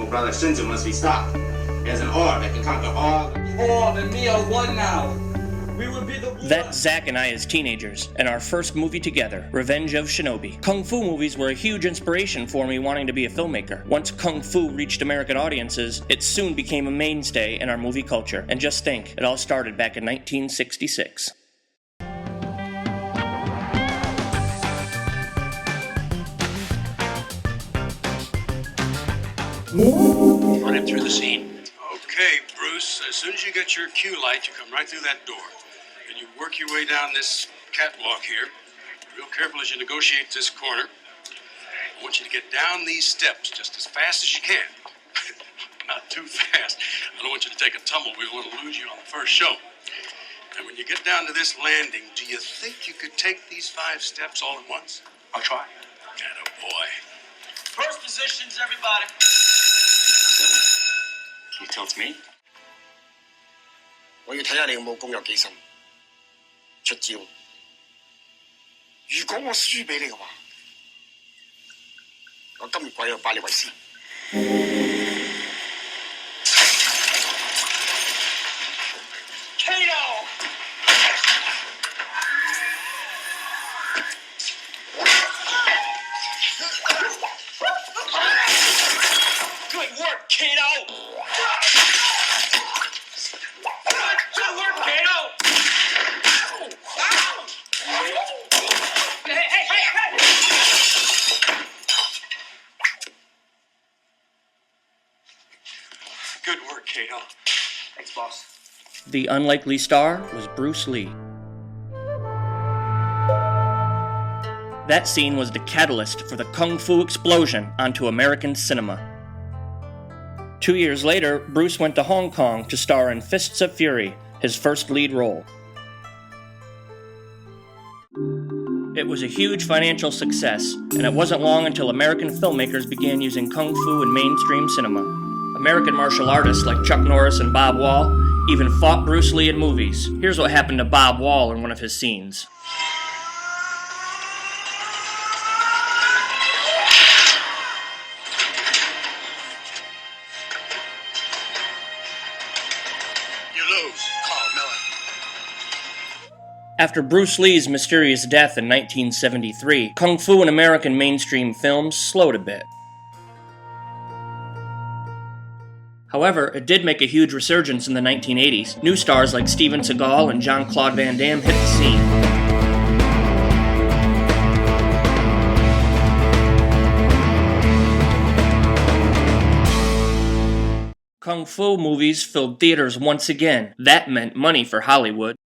evil brother Shinja must be stopped. There's an orb that can conquer all. Orb and me are one now. We would be the. That's Zack and I as teenagers, and our first movie together, Revenge of Shinobi. Kung Fu movies were a huge inspiration for me wanting to be a filmmaker. Once Kung Fu reached American audiences, it soon became a mainstay in our movie culture. And just think, it all started back in 1966. Run him through the scene. Okay, Bruce, as soon as you get your cue light, you come right through that door. And you work your way down this catwalk here. Real careful as you negotiate this corner. I want you to get down these steps just as fast as you can. Not too fast. I don't want you to take a tumble. We don't want to lose you on the first show. And when you get down to this landing, do you think you could take these 5 steps all at once? I'll try. Atta boy. First positions, everybody. Can you tell it's me? 我要睇下你嘅武功有幾深。出招。如果我輸俾你嘅話，我今日跪喺度拜你為師。KO! Good work, Kato! Good work, Kato! Hey! Good work, Kato. Thanks, boss. The unlikely star was Bruce Lee. That scene was the catalyst for the Kung Fu explosion onto American cinema. 2 years later, Bruce went to Hong Kong to star in Fists of Fury, his first lead role. It was a huge financial success, and it wasn't long until American filmmakers began using Kung Fu in mainstream cinema. American martial artists like Chuck Norris and Bob Wall even fought Bruce Lee in movies. Here's what happened to Bob Wall in one of his scenes. You lose, Carl Miller. After Bruce Lee's mysterious death in 1973, Kung Fu in American mainstream films slowed a bit. However, it did make a huge resurgence in the 1980s. New stars like Steven Seagal and Jean-Claude Van Damme hit the scene. Kung Fu movies filled theaters once again. That meant money for Hollywood.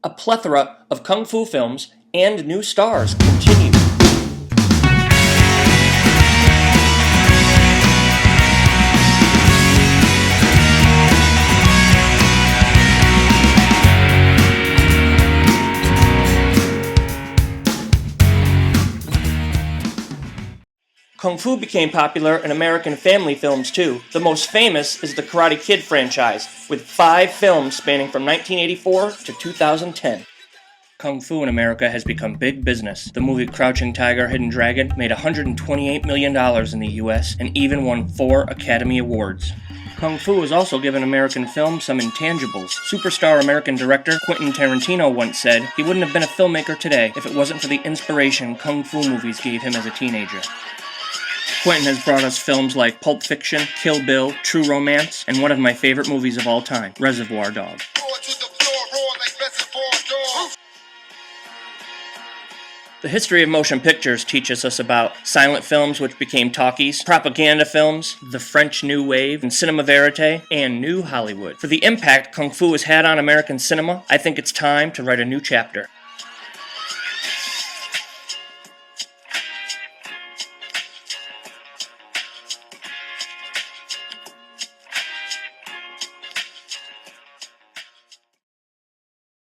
A plethora of Kung Fu films and new stars continued. Kung Fu became popular in American family films too. The most famous is the Karate Kid franchise, with 5 films spanning from 1984 to 2010. Kung Fu in America has become big business. The movie Crouching Tiger, Hidden Dragon made $128 million in the US and even won 4 Academy Awards. Kung Fu has also given American film some intangibles. Superstar American director Quentin Tarantino once said he wouldn't have been a filmmaker today if it wasn't for the inspiration Kung Fu movies gave him as a teenager. Quentin has brought us films like Pulp Fiction, Kill Bill, True Romance, and one of my favorite movies of all time, Reservoir Dogs. The history of motion pictures teaches us about silent films which became talkies, propaganda films, the French New Wave, and cinema verite, and New Hollywood. For the impact Kung Fu has had on American cinema, I think it's time to write a new chapter.